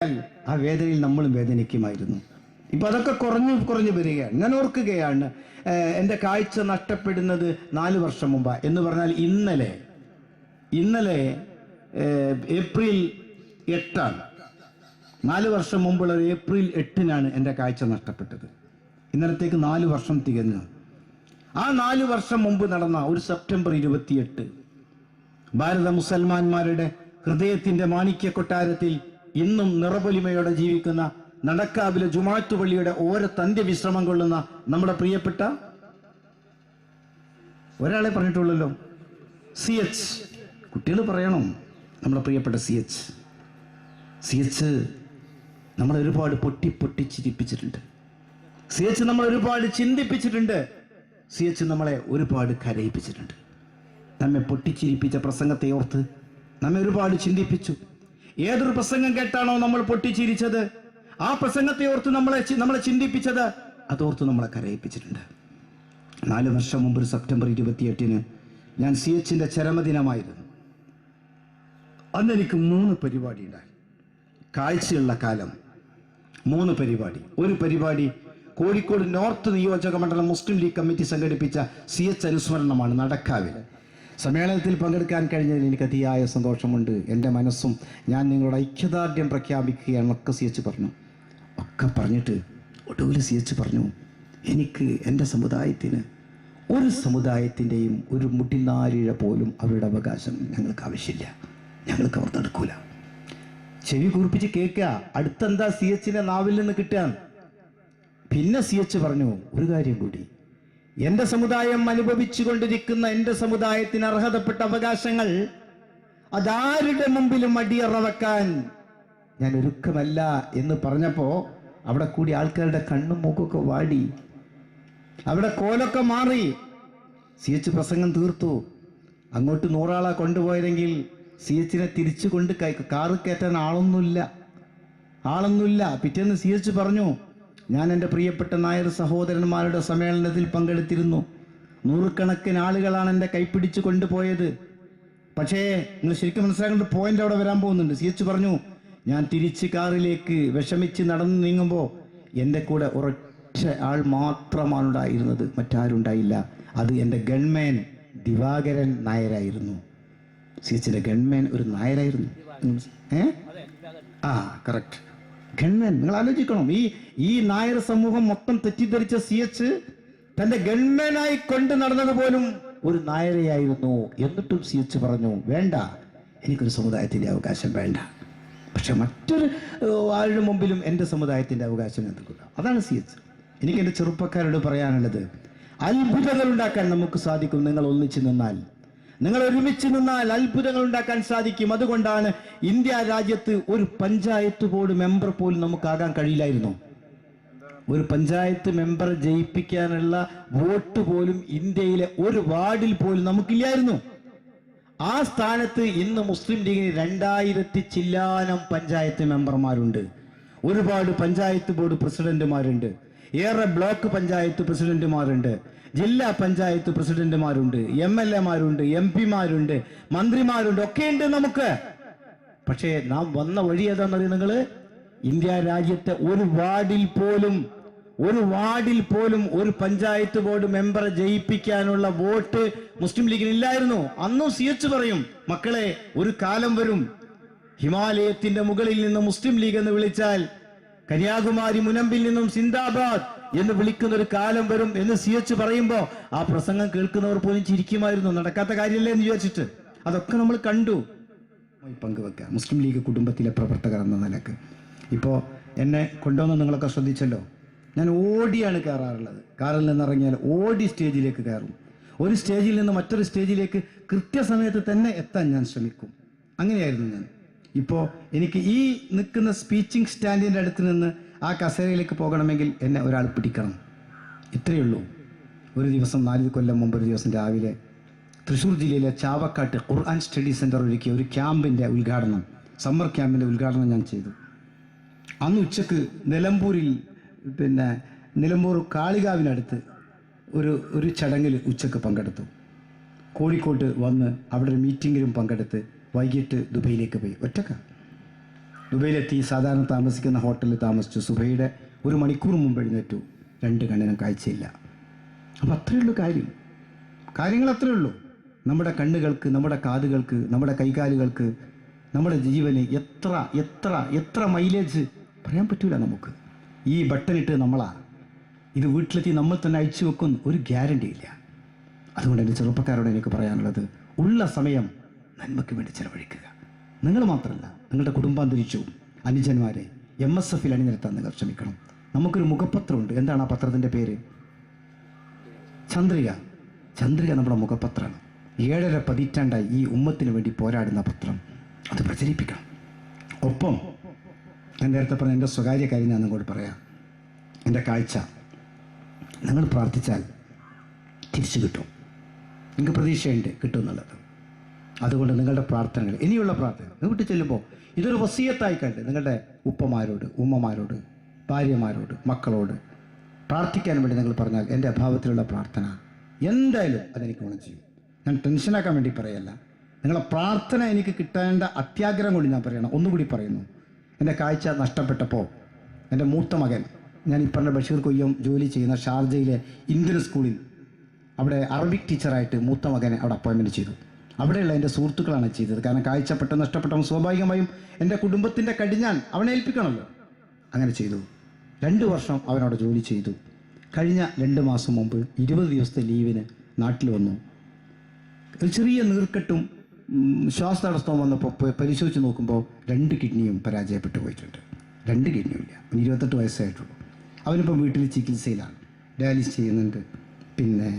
ആ വേദനയിൽ നമ്മളും വേദനിക്കുമായിരുന്നു. ഇപ്പം അതൊക്കെ കുറഞ്ഞു വരികയാണ്. ഞാൻ ഓർക്കുകയാണ്, എൻ്റെ കാഴ്ച നഷ്ടപ്പെടുന്നത് 4 വർഷം മുമ്പ് എന്ന് പറഞ്ഞാൽ ഇന്നലെ ഏപ്രിൽ 8 4 വർഷം മുമ്പുള്ള ഏപ്രിൽ 8 എൻ്റെ കാഴ്ച നഷ്ടപ്പെട്ടത്. ഇന്നലത്തേക്ക് 4 വർഷം തികഞ്ഞു. ആ 4 വർഷം മുമ്പ് നടന്ന ഒരു സെപ്റ്റംബർ 28 ഭാരത മുസൽമാന്മാരുടെ ഹൃദയത്തിൻ്റെ മാണിക്യ കൊട്ടാരത്തിൽ ഇന്നും നിറപൊലിമയോടെ ജീവിക്കുന്ന നടക്കാവിലെ ജുമാഅത്ത് പള്ളിയുടെ ഓരത്ത് അന്ത്യവിശ്രമം കൊള്ളുന്ന നമ്മുടെ പ്രിയപ്പെട്ട ഒരാളെ പറഞ്ഞിട്ടുള്ളല്ലോ, CH. കുട്ടികൾ പറയണം, നമ്മുടെ പ്രിയപ്പെട്ട CH നമ്മളെ ഒരുപാട് പൊട്ടി ചിരിപ്പിച്ചിട്ടുണ്ട്. CH നമ്മളെ ഒരുപാട് ചിന്തിപ്പിച്ചിട്ടുണ്ട്. CH നമ്മളെ ഒരുപാട് കരയിപ്പിച്ചിട്ടുണ്ട്. നമ്മെ പൊട്ടിച്ചിരിപ്പിച്ച പ്രസംഗത്തെ ഓർത്ത് നമ്മെ ഒരുപാട് ചിന്തിപ്പിച്ചു. ഏതൊരു പ്രസംഗം കേട്ടാണോ നമ്മൾ പൊട്ടിച്ചിരിച്ചത്, ആ പ്രസംഗത്തെ ഓർത്ത് നമ്മളെ ചിന്തിപ്പിച്ചത്, അതോർത്ത് നമ്മളെ കരയിപ്പിച്ചിട്ടുണ്ട്. 4 വർഷം മുമ്പ് സെപ്റ്റംബർ 28 ഞാൻ CHന്റെ ചരമദിനമായിരുന്നു. അന്ന് എനിക്ക് 3 പരിപാടി ഉണ്ടായി. കാഴ്ചയുള്ള കാലം 3 പരിപാടി. ഒരു പരിപാടി കോഴിക്കോട് നോർത്ത് നിയോജക മണ്ഡലം മുസ്ലിം ലീഗ് കമ്മിറ്റി സംഘടിപ്പിച്ച CH അനുസ്മരണമാണ് നടക്കാവിൽ. സമ്മേളനത്തിൽ പങ്കെടുക്കാൻ കഴിഞ്ഞതിൽ എനിക്ക് അതിയായ സന്തോഷമുണ്ട്. എൻ്റെ മനസ്സും ഞാൻ നിങ്ങളുടെ ഐക്യദാർഢ്യം പ്രഖ്യാപിക്കുകയാണെന്നൊക്കെ CH പറഞ്ഞു. ഒക്കെ പറഞ്ഞിട്ട് ഒടുവിൽ CH പറഞ്ഞു, എനിക്ക് എൻ്റെ സമുദായത്തിന് ഒരു സമുദായത്തിൻ്റെയും ഒരു മുടിനാരിഴ പോലും അവരുടെ അവകാശം ഞങ്ങൾക്ക് ആവശ്യമില്ല, ഞങ്ങൾക്ക് അവർ നടക്കൂല. ചെവി കുറിപ്പിച്ച് കേൾക്കുക, അടുത്തെന്താ CHന്റെ നാവിൽ നിന്ന് കിട്ടുക. പിന്നെ CH പറഞ്ഞു, ഒരു കാര്യം കൂടി, എൻ്റെ സമുദായം അനുഭവിച്ചു കൊണ്ടിരിക്കുന്ന എൻ്റെ സമുദായത്തിന് അർഹതപ്പെട്ട അവകാശങ്ങൾ അതാരുടെ മുമ്പിലും അടിയറ വെക്കാൻ ഞാൻ ഒരുക്കമല്ല എന്ന് പറഞ്ഞപ്പോ അവിടെ കൂടി ആൾക്കാരുടെ കണ്ണും മൂക്കൊക്കെ വാടി, അവിടെ കോലൊക്കെ മാറി. CH പ്രസംഗം തീർത്തു. അങ്ങോട്ട് 100 ആളെ കൊണ്ടുപോയതെങ്കിൽ CHനെ തിരിച്ചു കൊണ്ട് കാറ് കയറ്റാൻ ആളൊന്നുമില്ല. പിറ്റേന്ന് CH പറഞ്ഞു, ഞാൻ എൻ്റെ പ്രിയപ്പെട്ട നായർ സഹോദരന്മാരുടെ സമ്മേളനത്തിൽ പങ്കെടുത്തിരുന്നു. 100 കണക്കിന് ആളുകളാണ് എൻ്റെ കൈപ്പിടിച്ച് കൊണ്ടുപോയത്. പക്ഷേ നിങ്ങൾ ശരിക്കും മനസ്സിലാക്കേണ്ട പോയിന്റ് അവിടെ വരാൻ പോകുന്നുണ്ട്. CH പറഞ്ഞു, ഞാൻ തിരിച്ച് കാറിലേക്ക് വിഷമിച്ച് നടന്നു നീങ്ങുമ്പോൾ എൻ്റെ കൂടെ ഒരൊറ്റ ആൾ മാത്രമാണ് ഉണ്ടായിരുന്നത്, മറ്റാരുണ്ടായില്ല. അത് എൻ്റെ ഗൺമാൻ ദിവാകരൻ നായരായിരുന്നു. CHന്റെ ഗൺമാൻ ഒരു നായരായിരുന്നു. Correct, gunman. നിങ്ങൾ ആലോചിക്കണം, ഈ നായർ സമൂഹം മൊത്തം തെറ്റിദ്ധരിച്ച CH തന്റെ ഗൺമാനായി കൊണ്ട് നടന്നത് പോലും ഒരു നായരെയായിരുന്നു. എന്നിട്ടും CH പറഞ്ഞു, വേണ്ട, എനിക്കൊരു സമുദായത്തിന്റെ അവകാശം വേണ്ട, പക്ഷെ മറ്റൊരു ആളുടെ മുമ്പിലും എൻ്റെ സമുദായത്തിന്റെ അവകാശം നൽകുക. അതാണ് CH. എനിക്ക് എൻ്റെ ചെറുപ്പക്കാരോട് പറയാനുള്ളത്, അത്ഭുതങ്ങൾ ഉണ്ടാക്കാൻ നമുക്ക് സാധിക്കും. നിങ്ങൾ ഒന്നിച്ചു നിന്നാൽ, നിങ്ങൾ ഒരുമിച്ച് നിന്നാൽ അത്ഭുതങ്ങൾ ഉണ്ടാക്കാൻ സാധിക്കും. അതുകൊണ്ടാണ് ഇന്ത്യ രാജ്യത്ത് ഒരു പഞ്ചായത്ത് ബോർഡ് മെമ്പർ പോലും നമുക്കാകാൻ കഴിയില്ലായിരുന്നു. ഒരു പഞ്ചായത്ത് മെമ്പർ ജയിപ്പിക്കാനുള്ള വോട്ട് പോലും ഇന്ത്യയിലെ ഒരു വാർഡിൽ പോലും നമുക്കില്ലായിരുന്നു. ആ സ്ഥാനത്ത് ഇന്ന് മുസ്ലിം ലീഗിന് 2000 ചില്ലാനം പഞ്ചായത്ത് മെമ്പർമാരുണ്ട്. ഒരുപാട് പഞ്ചായത്ത് ബോർഡ് പ്രസിഡന്റുമാരുണ്ട്, ഏറെ ബ്ലോക്ക് പഞ്ചായത്ത് പ്രസിഡന്റുമാരുണ്ട്, ജില്ലാ പഞ്ചായത്ത് പ്രസിഡന്റുമാരുണ്ട്, MLA മാരുണ്ട്, MP മാരുണ്ട്, മന്ത്രിമാരുണ്ട്, ഒക്കെയുണ്ട് നമുക്ക്. പക്ഷേ നാം വന്ന വഴി ഏതാണെന്നറിയാം നിങ്ങൾ? ഇന്ത്യ രാജ്യത്തെ ഒരു വാർഡിൽ പോലും ഒരു പഞ്ചായത്ത് ബോർഡ് മെമ്പറെ ജയിപ്പിക്കാനുള്ള വോട്ട് മുസ്ലിം ലീഗിന് ഇല്ലായിരുന്നു. അന്നും CH പറയും, മക്കളെ, ഒരു കാലം വരും, ഹിമാലയത്തിന്റെ മുകളിൽ നിന്ന് മുസ്ലിം ലീഗ് എന്ന് വിളിച്ചാൽ കന്യാകുമാരി മുനമ്പിൽ നിന്നും സിന്ദാബാദ് എന്ന് വിളിക്കുന്ന ഒരു കാലം വരും എന്ന് CH പറയുമ്പോ ആ പ്രസംഗം കേൾക്കുന്നവർ പോലും ചിരിക്കുമായിരുന്നു. നടക്കാത്ത കാര്യമല്ലേ എന്ന് വിചാരിച്ചിട്ട്. അതൊക്കെ നമ്മൾ കണ്ടു. പങ്കുവെക്കുക മുസ്ലിം ലീഗ് കുടുംബത്തിലെ പ്രവർത്തകർ എന്ന നിലക്ക്. ഇപ്പോൾ എന്നെ കൊണ്ടുവന്ന് നിങ്ങളൊക്കെ ശ്രദ്ധിച്ചല്ലോ, ഞാൻ ഓടിയാണ് കയറാറുള്ളത്. കാറിൽ നിന്നിറങ്ങിയാൽ ഓടി സ്റ്റേജിലേക്ക് കയറും. ഒരു സ്റ്റേജിൽ നിന്ന് മറ്റൊരു സ്റ്റേജിലേക്ക് കൃത്യസമയത്ത് തന്നെ എത്താൻ ഞാൻ ശ്രമിക്കും. അങ്ങനെയായിരുന്നു ഞാൻ. ഇപ്പോൾ എനിക്ക് ഈ നിൽക്കുന്ന സ്പീച്ചിങ് സ്റ്റാൻഡിൻ്റെ അടുത്ത് നിന്ന് ആ കസേരയിലേക്ക് പോകണമെങ്കിൽ എന്നെ ഒരാൾ പിടിക്കണം. ഇത്രയേ ഉള്ളൂ. ഒരു ദിവസം 4 കൊല്ലം മുമ്പ് ഒരു ദിവസം രാവിലെ തൃശ്ശൂർ ജില്ലയിലെ ചാവക്കാട്ട് ഖുർആൻ സ്റ്റഡി സെൻറ്റർ ഒരുക്കിയ ഒരു ക്യാമ്പിൻ്റെ ഉദ്ഘാടനം, സമ്മർ ക്യാമ്പിൻ്റെ ഉദ്ഘാടനം ഞാൻ ചെയ്തു. അന്ന് ഉച്ചക്ക് നിലമ്പൂർ കാളികാവിനടുത്ത് ഒരു ചടങ്ങിൽ ഉച്ചക്ക് പങ്കെടുത്തു. കോഴിക്കോട്ട് വന്ന് അവിടെ ഒരു മീറ്റിങ്ങിലും പങ്കെടുത്ത് വൈകിട്ട് ദുബൈയിലേക്ക് പോയി. ഒറ്റക്ക ദുബൈയിലെത്തി സാധാരണ താമസിക്കുന്ന ഹോട്ടലിൽ താമസിച്ചു. സുബൈയുടെ 1 മണിക്കൂർ മുമ്പ് എഴുന്നേറ്റു. 2 കണ്ണിനും കാഴ്ചയില്ല. അപ്പം അത്രയേ ഉള്ളൂ കാര്യങ്ങൾ അത്രയേ ഉള്ളൂ. നമ്മുടെ കണ്ണുകൾക്ക്, നമ്മുടെ കാതുകൾക്ക്, നമ്മുടെ കൈകാലുകൾക്ക്, നമ്മുടെ ജീവന് എത്ര എത്ര എത്ര മൈലേജ് പറയാൻ പറ്റൂല നമുക്ക്. ഈ ബട്ടണിട്ട് ഇത് വീട്ടിലെത്തി നമ്മൾ തന്നെ അയച്ചു വെക്കും, ഒരു ഗ്യാരണ്ടി ഇല്ല. അതുകൊണ്ട് എൻ്റെ ചെറുപ്പക്കാരോട് എനിക്ക് പറയാനുള്ളത്, ഉള്ള സമയം നന്മയ്ക്ക് വേണ്ടി ചിലവഴിക്കുക. നിങ്ങൾ മാത്രമല്ല, നിങ്ങളുടെ കുടുംബാന്തരീക്ഷവും അനുജന്മാരെ MSFൽ അണിനിരത്താൻ നിങ്ങൾ ശ്രമിക്കണം. നമുക്കൊരു മുഖപത്രമുണ്ട്. എന്താണ് ആ പത്രത്തിൻ്റെ പേര്? ചന്ദ്രിക. നമ്മുടെ മുഖപത്രമാണ്. 7.5 പതിറ്റാണ്ടായി ഈ ഉമ്മത്തിന് വേണ്ടി പോരാടുന്ന പത്രം. അത് പ്രചരിപ്പിക്കണം. ഒപ്പം ഞാൻ നേരത്തെ പറഞ്ഞ എൻ്റെ സ്വകാര്യ കാര്യം ഞാൻ നിങ്ങളോട് പറയാം. എൻ്റെ കാഴ്ച നിങ്ങൾ പ്രാർത്ഥിച്ചാൽ തിരിച്ചു കിട്ടും. നിങ്ങൾക്ക് പ്രതീക്ഷയുണ്ട് കിട്ടുമെന്നുള്ളത്. അതുകൊണ്ട് നിങ്ങളുടെ പ്രാർത്ഥനകൾ, ഇനിയുള്ള പ്രാർത്ഥനകൾ വീട്ടിൽ ചെല്ലുമ്പോൾ ഇതൊരു വസിയത്തായി കണ്ട് നിങ്ങളുടെ ഉപ്പമാരോട്, ഉമ്മമാരോട്, ഭാര്യമാരോട്, മക്കളോട് പ്രാർത്ഥിക്കാൻ വേണ്ടി നിങ്ങൾ പറഞ്ഞാൽ എൻ്റെ അഭാവത്തിലുള്ള പ്രാർത്ഥന എന്തായാലും അതെനിക്ക് ഗുണം ചെയ്യും. ഞാൻ ടെൻഷനാക്കാൻ വേണ്ടി പറയല്ല. നിങ്ങളെ പ്രാർത്ഥന എനിക്ക് കിട്ടേണ്ട അത്യാഗ്രഹം കൊണ്ട് ഞാൻ പറയണം. ഒന്നുകൂടി പറയുന്നു, എൻ്റെ കാഴ്ച നഷ്ടപ്പെട്ടപ്പോൾ എൻ്റെ മൂത്ത മകൻ, ഞാൻ ഈ പറഞ്ഞ ബഷീർ കൊയ്യം ജോലി ചെയ്യുന്ന ഷാർജയിലെ ഇന്ത്യൻ സ്കൂളിൽ അവിടെ അറബിക് ടീച്ചറായിട്ട് മൂത്ത മകനെ അവിടെ അപ്പോയിൻമെൻറ്റ് ചെയ്തു. അവിടെയുള്ള എൻ്റെ സുഹൃത്തുക്കളാണ് ചെയ്തത്. കാരണം കാഴ്ച പെട്ടെന്ന് നഷ്ടപ്പെട്ടപ്പോൾ സ്വാഭാവികമായും എൻ്റെ കുടുംബത്തിൻ്റെ കടിഞ്ഞാൻ അവനെ ഏൽപ്പിക്കണമല്ലോ. അങ്ങനെ ചെയ്തു. 2 വർഷം അവനവിടെ ജോലി ചെയ്തു. കഴിഞ്ഞ 2 മാസം മുമ്പ് 20 ദിവസത്തെ ലീവിന് നാട്ടിൽ വന്നു. ഒരു ചെറിയ നീർക്കെട്ടും ശ്വാസതടസ്സവും വന്നപ്പോൾ പരിശോധിച്ച് നോക്കുമ്പോൾ 2 കിഡ്നിയും പരാജയപ്പെട്ടു പോയിട്ടുണ്ട്. 2 കിഡ്നിയും ഇല്ല. 28 വയസ്സായിട്ടുള്ളൂ. അവനിപ്പം വീട്ടിൽ ചികിത്സയിലാണ്. ഡയാലിസിസ് ചെയ്യുന്നുണ്ട്, പിന്നെ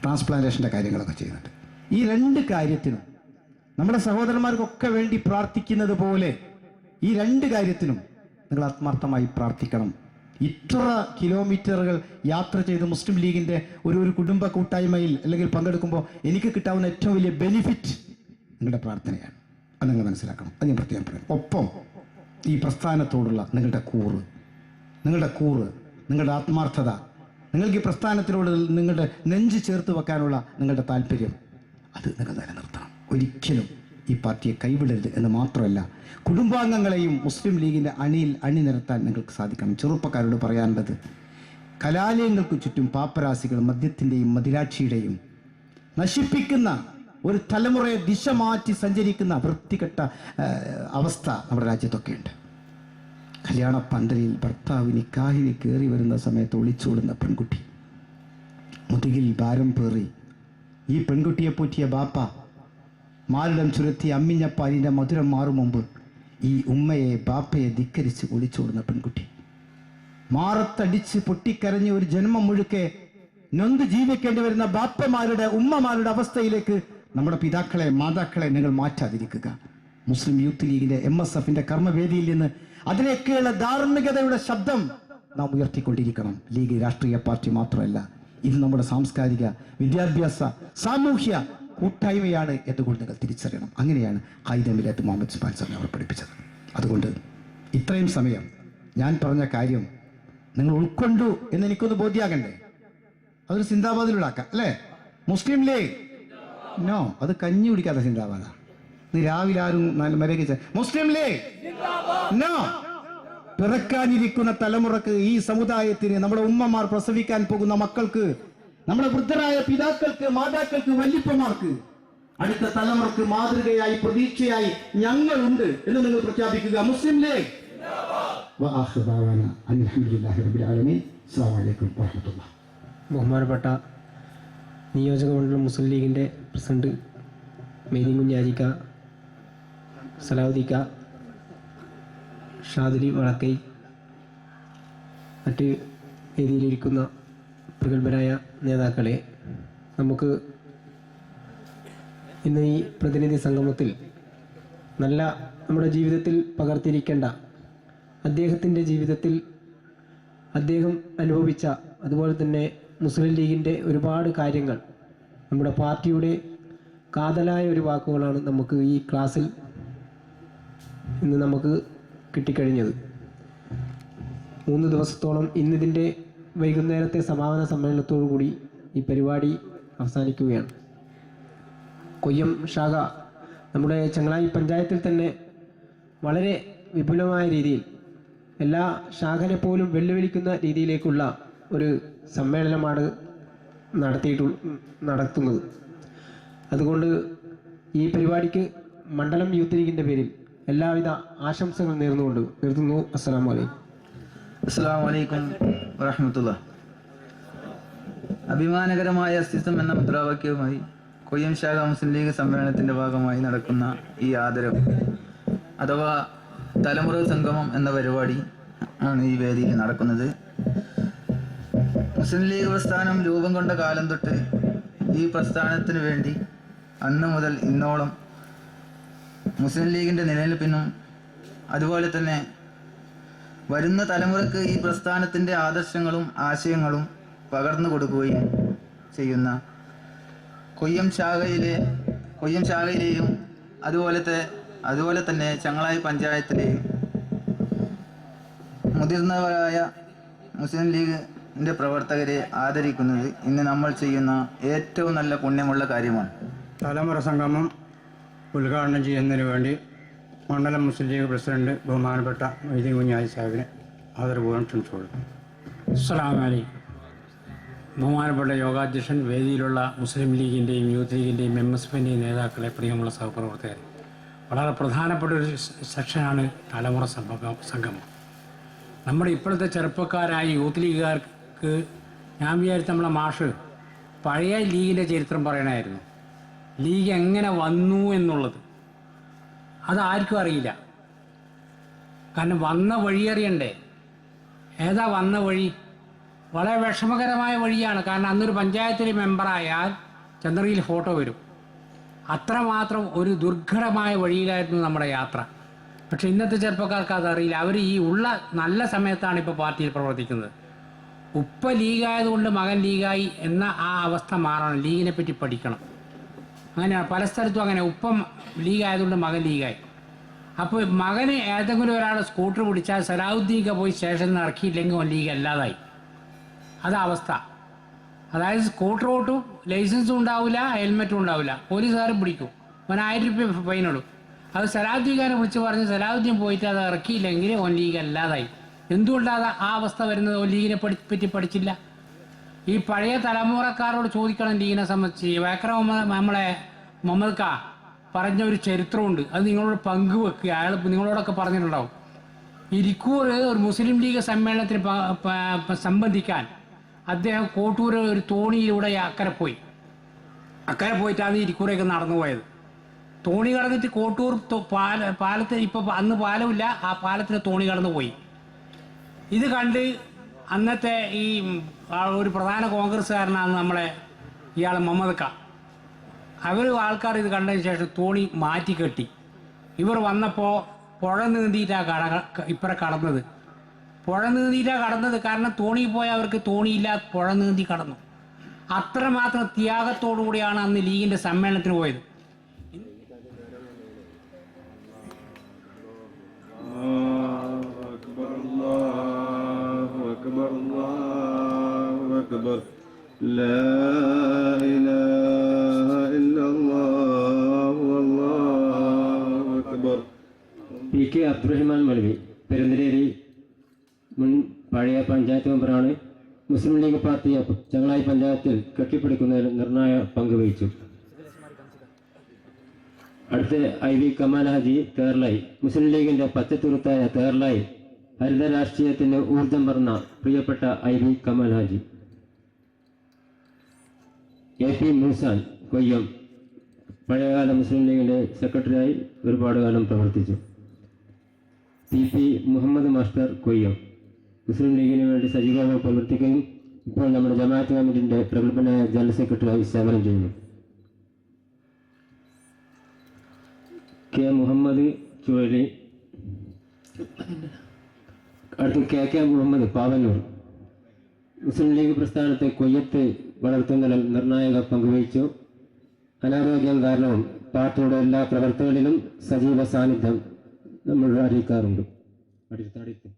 ട്രാൻസ്പ്ലാന്റേഷൻ്റെ കാര്യങ്ങളൊക്കെ ചെയ്യുന്നുണ്ട്. ഈ 2 കാര്യത്തിനും നമ്മുടെ സഹോദരന്മാർക്കൊക്കെ വേണ്ടി പ്രാർത്ഥിക്കുന്നത് പോലെ ഈ 2 കാര്യത്തിനും നിങ്ങൾ ആത്മാർത്ഥമായി പ്രാർത്ഥിക്കണം. ഇത്ര കിലോമീറ്ററുകൾ യാത്ര ചെയ്ത് മുസ്ലിം ലീഗിൻ്റെ ഒരു കുടുംബ കൂട്ടായ്മയിൽ അല്ലെങ്കിൽ പങ്കെടുക്കുമ്പോൾ എനിക്ക് കിട്ടാവുന്ന ഏറ്റവും വലിയ ബെനിഫിറ്റ് നിങ്ങളുടെ പ്രാർത്ഥനയാണ്. അത് നിങ്ങൾ മനസ്സിലാക്കണം. അത് ഞാൻ പ്രത്യേകം പറയാം. ഒപ്പം ഈ പ്രസ്ഥാനത്തോടുള്ള നിങ്ങളുടെ കൂറ്, നിങ്ങളുടെ ആത്മാർത്ഥത, നിങ്ങൾക്ക് ഈ പ്രസ്ഥാനത്തിനോട് നിങ്ങളുടെ നെഞ്ച് ചേർത്ത് വെക്കാനുള്ള നിങ്ങളുടെ താല്പര്യം, അത് നിങ്ങൾ നിലനിർത്തണം. ഒരിക്കലും ഈ പാർട്ടിയെ കൈവിടരുത് എന്ന് മാത്രമല്ല, കുടുംബാംഗങ്ങളെയും മുസ്ലിം ലീഗിൻ്റെ അണിനിരത്താൻ നിങ്ങൾക്ക് സാധിക്കണം. ചെറുപ്പക്കാരോട് പറയാനുള്ളത്, കലാലയങ്ങൾക്ക് ചുറ്റും പാപ്പരാസികളും മദ്യത്തിൻ്റെയും മദിരാക്ഷിയുടെയും നശിപ്പിക്കുന്ന ഒരു തലമുറയെ ദിശ മാറ്റി സഞ്ചരിക്കുന്ന വൃത്തികെട്ട അവസ്ഥ നമ്മുടെ രാജ്യത്തൊക്കെ ഉണ്ട്. കല്യാണ പന്തലിൽ ഭർത്താവ് നിക്കാഹിന് കയറി വരുന്ന സമയത്ത് ഒളിച്ചോടുന്ന പെൺകുട്ടി, മുതുകിൽ ഭാരം പേറി ഈ പെൺകുട്ടിയെ പോറ്റിയ ബാപ്പ മാലിടം ചുരത്തി അമ്മിഞ്ഞ പാലിൻ്റെ മധുരം മാറും മുമ്പ് ഈ ഉമ്മയെ ബാപ്പയെ ധിക്കരിച്ച് ഒളിച്ചോടുന്ന പെൺകുട്ടി, മാറത്തടിച്ച് പൊട്ടിക്കരഞ്ഞ് ഒരു ജന്മം മുഴുക്കെ നൊന്ത് ജീവിക്കേണ്ടി വരുന്ന ബാപ്പമാരുടെ, ഉമ്മമാരുടെ അവസ്ഥയിലേക്ക് നമ്മുടെ പിതാക്കളെ, മാതാക്കളെ നിങ്ങൾ മാറ്റാതിരിക്കുക. മുസ്ലിം യൂത്ത് ലീഗിൻ്റെ MSFൻ്റെ കർമ്മവേദിയിൽ നിന്ന് അതിലേക്കുള്ള ധാർമ്മികതയുടെ ശബ്ദം നാം ഉയർത്തിക്കൊണ്ടിരിക്കണം. ലീഗ് രാഷ്ട്രീയ പാർട്ടി മാത്രമല്ല, ഇത് നമ്മുടെ സാംസ്കാരിക, വിദ്യാഭ്യാസ, സാമൂഹ്യ കൂട്ടായ്മയാണ് എന്നുകൂടി നിങ്ങൾ തിരിച്ചറിയണം. അങ്ങനെയാണ് ഖായിദ് മില്ലത്ത് മുഹമ്മദ് ഉസ്മാൻ സാഹിബ് അവർ പഠിപ്പിച്ചത്. അതുകൊണ്ട് ഇത്രയും സമയം ഞാൻ പറഞ്ഞ കാര്യം നിങ്ങൾ ഉൾക്കൊണ്ടു എന്ന് എനിക്കൊന്ന് ബോധ്യാകണ്ടേ? അതൊരു സിന്ദാബാദിലുണ്ടാക്കാം അല്ലേ? മുസ്ലിം ലീഗ് നോ, അത് കഞ്ഞി കുടിക്കാത്ത സിന്ദാബാദാണ്. നീ രാവിലെ ആരും മരകിച്ച മുസ്ലിം ലീഗ് നോ. പിറക്കാനിരിക്കുന്ന തലമുറക്ക്, ഈ സമുദായത്തിന്, നമ്മുടെ ഉമ്മമാർ പ്രസവിക്കാൻ പോകുന്ന മക്കൾക്ക്, നമ്മുടെ വൃദ്ധരായ പിതാക്കൾക്ക്, മാതാക്കൾക്ക്, വല്യപ്പമാർക്ക്, അടുത്ത തലമുറക്ക് മാതൃകയായി, പ്രതീക്ഷയായി ഞങ്ങളുണ്ട് എന്ന് നിങ്ങൾ പ്രഖ്യാപിക്കുക. മുസ്ലിം ലീഗ്. ബഹുമാനപ്പെട്ട നിയോജക മണ്ഡലം മുസ്ലിം ലീഗിൻ്റെ പ്രസിഡന്റ് മെയ്തീൻ കുഞ്ഞാജിക്ക, സലാവുദ്ദീക്ക, ഷാദിലി വടക്കൈ, മറ്റ് വേദിയിലിരിക്കുന്ന പ്രഗത്ഭരായ നേതാക്കളെ, നമുക്ക് ഇന്ന് ഈ പ്രതിനിധി സംഗമത്തിൽ നമ്മുടെ ജീവിതത്തിൽ പകർത്തിയിരിക്കേണ്ട, അദ്ദേഹത്തിൻ്റെ ജീവിതത്തിൽ അദ്ദേഹം അനുഭവിച്ച, അതുപോലെ തന്നെ മുസ്ലിം ലീഗിൻ്റെ ഒരുപാട് കാര്യങ്ങൾ, നമ്മുടെ പാർട്ടിയുടെ കാതലായ ഒരു വാക്കുകളാണ് നമുക്ക് ഈ ക്ലാസ്സിൽ ഇന്ന് നമുക്ക് കിട്ടിക്കഴിഞ്ഞത്. 3 ദിവസത്തോളം ഇന്നിതിൻ്റെ വൈകുന്നേരത്തെ സമാപന സമ്മേളനത്തോടു കൂടി ഈ പരിപാടി അവസാനിക്കുകയാണ്. കൊയ്യം ശാഖ നമ്മുടെ ചങ്ങളായി പഞ്ചായത്തിൽ തന്നെ വളരെ വിപുലമായ രീതിയിൽ എല്ലാ ശാഖനെ പോലും വെല്ലുവിളിക്കുന്ന രീതിയിലേക്കുള്ള ഒരു സമ്മേളനമാണ് നടത്തുന്നത്. അതുകൊണ്ട് ഈ പരിപാടിക്ക് മണ്ഡലം യൂത്ത് ലീഗിൻ്റെ പേരിൽ എല്ലാവിധ ആശംസകൾ നേർന്നുകൊണ്ട് നിർത്തുന്നു. അസ്സലാമു അലൈക്കും. അസ്സലാമു അലൈക്കും വറഹ്മത്തുള്ളാഹി. അഭിമാനകരമായ അസ്തിത്വം എന്ന മുദ്രാവാക്യവുമായി കൊയ്യം ശാഖ മുസ്ലിം ലീഗ് സമ്മേളനത്തിൻ്റെ ഭാഗമായി നടക്കുന്ന ഈ ആദരവ് അഥവാ തലമുറ സംഗമം എന്ന പരിപാടി ആണ് ഈ വേദിയിൽ നടക്കുന്നത്. മുസ്ലിം ലീഗ് പ്രസ്ഥാനം രൂപം കൊണ്ട കാലം തൊട്ട് ഈ പ്രസ്ഥാനത്തിന് വേണ്ടി അന്ന് മുതൽ ഇന്നോളം മുസ്ലിം ലീഗിൻ്റെ നിലനിൽപ്പിനും അതുപോലെ തന്നെ വരുന്ന തലമുറയ്ക്ക് ഈ പ്രസ്ഥാനത്തിൻ്റെ ആദർശങ്ങളും ആശയങ്ങളും പകർന്നു കൊടുക്കുകയും ചെയ്യുന്ന കൊയ്യം ശാഖയിലെയും അതുപോലെ തന്നെ ചങ്ങളായി പഞ്ചായത്തിലെയും മുതിർന്നവരായ മുസ്ലിം ലീഗിൻ്റെ പ്രവർത്തകരെ ആദരിക്കുന്നത് ഇന്ന് നമ്മൾ ചെയ്യുന്ന ഏറ്റവും നല്ല പുണ്യമുള്ള കാര്യമാണ്. തലമുറ സംഗമം ഉദ്ഘാടനം ചെയ്യുന്നതിന് വേണ്ടി മണ്ഡലം മുസ്ലിം ലീഗ് പ്രസിഡന്റ് ബഹുമാനപ്പെട്ട മൊയ്തീൻ കുഞ്ഞാലി സാഹിബിനെ ആദരപൂർവ്വം ക്ഷണിച്ചോളൂ. അസ്സലാമു അലൈക്കും. ബഹുമാനപ്പെട്ട യോഗാധ്യക്ഷൻ, വേദിയിലുള്ള മുസ്ലിം ലീഗിൻ്റെയും യൂത്ത് ലീഗിൻ്റെയും MSFൻ്റെയും നേതാക്കളെ, പ്രിയമുള്ള സഹപ്രവർത്തകർ, വളരെ പ്രധാനപ്പെട്ട ഒരു സെക്ഷനാണ് തലമുറ സംഗമം. നമ്മുടെ ഇപ്പോഴത്തെ ചെറുപ്പക്കാരായ യൂത്ത് ലീഗുകാർക്ക് ഞാൻ വിചാരിച്ച നമ്മളെ മാഷ് പഴയ ലീഗിൻ്റെ ചരിത്രം പറയണമായിരുന്നു. ലീഗ് എങ്ങനെ വന്നു എന്നുള്ളത് അതാർക്കും അറിയില്ല. കാരണം വന്ന വഴി അറിയണ്ടേ. ഏതാ വന്ന വഴി? വളരെ വിഷമകരമായ വഴിയാണ്. കാരണം അന്നൊരു പഞ്ചായത്തിൽ മെമ്പറായാൽ ചന്ദ്രയിൽ ഫോട്ടോ വരും. അത്രമാത്രം ഒരു ദുർഘടമായ വഴിയിലായിരുന്നു നമ്മുടെ യാത്ര. പക്ഷെ ഇന്നത്തെ ചെറുപ്പക്കാർക്ക് അതറിയില്ല. അവർ ഈ ഉള്ള നല്ല സമയത്താണ് ഇപ്പോൾ പാർട്ടിയിൽ പ്രവർത്തിക്കുന്നത്. ഉപ്പ ലീഗായതുകൊണ്ട് മകൻ ലീഗായി എന്ന ആ അവസ്ഥ മാറണം. ലീഗിനെ പറ്റി പഠിക്കണം. അങ്ങനെയാണ് പല സ്ഥലത്തും അങ്ങനെ. ഉപ്പം ലീഗായതുകൊണ്ട് മകൻ ലീഗായി. അപ്പോൾ മകന് ഏതെങ്കിലും ഒരാൾ സ്കൂട്ടർ പിടിച്ചാൽ സലാഹുദ്ദീനൊക്കെ പോയി സ്റ്റേഷനിൽ നിന്ന് ഇറക്കിയില്ലെങ്കിൽ അവൻ ലീഗ് അല്ലാതായി. അതാ അവസ്ഥ. അതായത് സ്കൂട്ടർ ഓട്ടും, ലൈസൻസും ഉണ്ടാവില്ല, ഹെൽമെറ്റും ഉണ്ടാവില്ല, പോലീസുകാരും പിടിക്കും, അവൻ 1000 രൂപ ഫൈനിടും. അത് സലാഹുദ്ദീനെ വിളിച്ച് പറഞ്ഞ് സലാഹുദ്ദീൻ പോയിട്ട് അത് ഇറക്കിയില്ലെങ്കിൽ ഓൻ ലീഗ് അല്ലാതായി. എന്തുകൊണ്ടാണ് ആ അവസ്ഥ വരുന്നത്? ഓൻ ലീഗിനെ പറ്റി പഠിച്ചില്ല. ഈ പഴയ തലമുറക്കാരോട് ചോദിക്കണം ലീഗിനെ സംബന്ധിച്ച്. വേക്കറ നമ്മളെ മുഹമ്മദ് ഖാ പറഞ്ഞ ഒരു ചരിത്രമുണ്ട്, അത് നിങ്ങളോട് പങ്കുവെക്കുക. അയാൾ നിങ്ങളോടൊക്കെ പറഞ്ഞിട്ടുണ്ടാവും. ഇരിക്കൂർ ഒരു മുസ്ലിം ലീഗ് സമ്മേളനത്തിന് സംബന്ധിക്കാൻ അദ്ദേഹം കോട്ടൂർ ഒരു തോണിയിലൂടെ അക്കരെ പോയിട്ടാണ് ഇരിക്കൂറേക്ക് നടന്നു പോയത്. തോണി കടന്നിട്ട് കോട്ടൂർ പാലത്തിൽ, ഇപ്പോൾ അന്ന് പാലമില്ല, ആ പാലത്തിൽ തോണി കടന്നു പോയി. ഇത് കണ്ട് അന്നത്തെ ഈ ഒരു പ്രധാന കോൺഗ്രസ്സുകാരനാണ് നമ്മളെ ഇയാൾ മുഹമ്മദ് ഖാ. ആൾക്കാർ ഇത് കണ്ടതിന് ശേഷം തോണി മാറ്റി കെട്ടി. ഇവർ വന്നപ്പോൾ പുഴ നീന്തിയിട്ടാണ് ഇപ്പറ കടന്നത്. കാരണം തോണി പോയ അവർക്ക് തോണിയില്ല, പുഴ നീന്തി കടന്നു. അത്രമാത്രം ത്യാഗത്തോടു കൂടിയാണ് അന്ന് ലീഗിൻ്റെ സമ്മേളനത്തിന് പോയത്. PK അബ്ദുറഹ്മാൻ മൗലവി, പെരുന്തലേരി മുൻ പഴയ പഞ്ചായത്ത് മെമ്പറാണ്. മുസ്ലിം ലീഗ് പാർട്ടി ചങ്ങളായി പഞ്ചായത്തിൽ കെട്ടിപ്പടുക്കുന്നതിൽ നിർണായ പങ്ക് വഹിച്ചു. അടുത്ത IV കമാൽ ഹാജി, തേർലായി. മുസ്ലിം ലീഗിന്റെ പച്ചത്തുരുത്തായ തേർലായി ഹരിത രാഷ്ട്രീയത്തിന് ഊർജം പറഞ്ഞ പ്രിയപ്പെട്ട IV കമാൽ ഹാജി. AP മൂസാൻ, കൊയ്യം, പഴയകാല മുസ്ലിം ലീഗിന്റെ സെക്രട്ടറിയായി ഒരുപാട് കാലം പ്രവർത്തിച്ചു. PP മുഹമ്മദ് മാസ്റ്റർ, കൊയ്യം, മുസ്ലിം ലീഗിന് വേണ്ടി സജീവമായി പ്രവർത്തിക്കുകയും ഇപ്പോൾ നമ്മുടെ ജമാഅത്ത് കമ്മിറ്റിന്റെ പ്രഗത്ഭനായ ജനറൽ സെക്രട്ടറിയായി സേവനം ചെയ്യുന്നു. K മുഹമ്മദ് ചുഴലി. അടുത്ത് KK മുഹമ്മദ്, പാവന്നൂർ. മുസ്ലിം ലീഗ് പ്രസ്ഥാനത്തെ കൊയ്യത്ത് വളർത്തുന്നതിൽ നിർണായക പങ്കുവഹിച്ചു. അനാരോഗ്യം കാരണവും പാർട്ടിയുടെ എല്ലാ പ്രവർത്തനങ്ങളിലും സജീവ സാന്നിധ്യം നമ്മൾ അറിയിക്കാറുണ്ട്. അടുത്ത്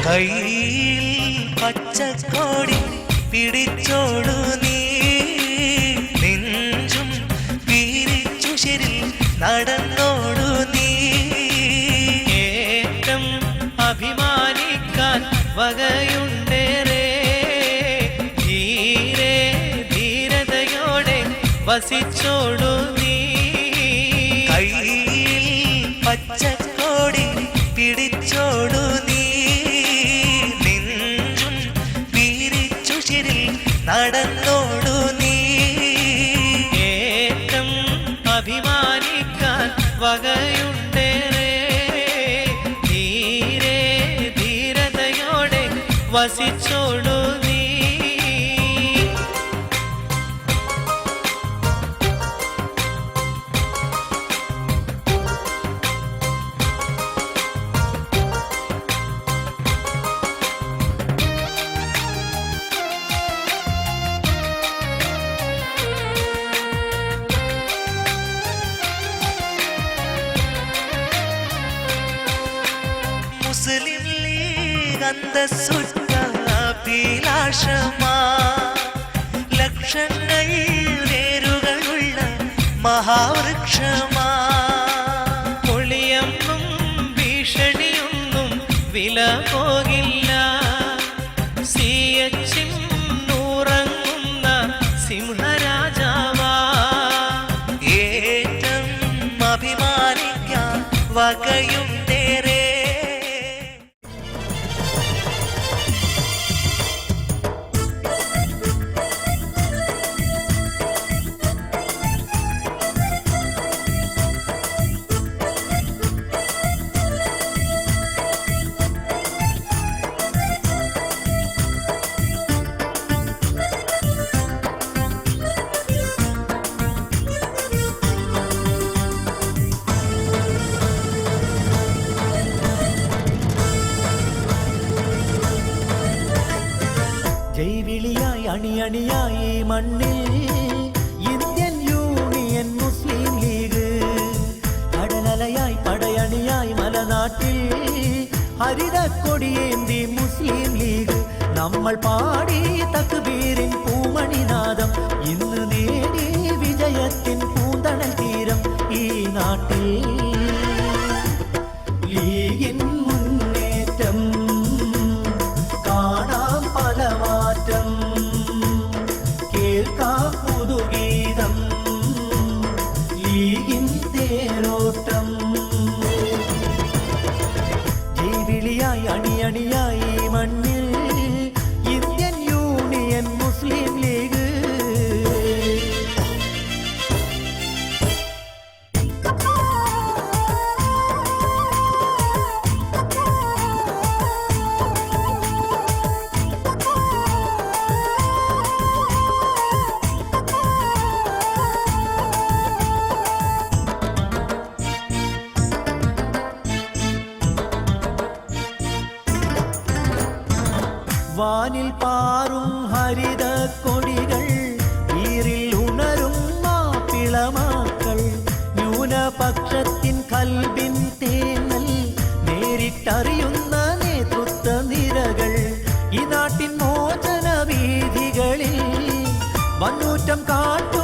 കയ്യിൽ പച്ചക്കോടി പിടിച്ചോടു നീ, നെഞ്ചും വീരിച്ചു ശരി നടന്നോടു നീ. ഏറ്റം അഭിമാനിക്കാൻ വകയുണ്ടേറെ, ധീരെ ധീരതയോടെ വസിച്ചോടു നീ. കയ്യിൽ പച്ചക്കോടി പിടിച്ചോടു നീ, നെഞ്ചും വീരിച്ചു ശരി നടന്നോടു നീ. ഏറ്റം അഭിമാനിക്കാൻ വകയുണ്ടേറെ, ധീരെ ധീരതയോടെ വസിച്ചോടു നീ. മുസ്ലിം ലീഗ് അന്തസ്സുറ്റാഭിലാഷമാ, ലക്ഷങ്ങൾ വേരുകളുള്ള മഹാവൃക്ഷമാ. പൊളിയൊന്നും ഭീഷണിയൊന്നും വില പോകില്ല, CH നൂറങ്ങുന്ന സിംഹരാജാവാ. ഏറ്റം അഭിമാനിക്കാൻ വകയുണ്ടേറെ. ജൈവിളിയായി അണിയണിയായി മണ്ണിൽ ഇന്ത്യൻ യൂണിയൻ മുസ്ലിം ലീഗ്, കടലലയായി പടയണിയായി മലനാട്ടിൽ ഹരിതക്കൊടിയേന്തി മുസ്ലിം ലീഗ്. നമ്മൾ പാടി തക്ബീരിൻ പൂമണിനാദം, ഇന്ന് നേടി വിജയത്തിൻ പൂന്തണൽ തീരം ഈ നാട്ടിൽ. ലീഗിൻ മുന്നേറ്റം കാണാം പല മാറ്റം, കേൾക്കാം പുതുഗീതം ലീഗിൻ തേരോട്ടം. ജൈവിളിയായി അണിയണിയായി മണ്ണിൽ ഇന്ത്യൻ യൂണിയൻ മുസ്ലിം ലീഗ്. വാനിൽ പാറും ഹരിത കൊടികൾ, ഈറിൽ ഉണരും മാപ്പിളമാക്കൾ, ന്യൂനപക്ഷത്തിൻ കൽബിൻ തേങ്ങൽ നേരിട്ടറിയുന്ന നേതൃത്വ നിരകൾ. ഈ നാട്ടിൻ മോചന വീഥികളിൽ വന്നൂറ്റം കാട്ടു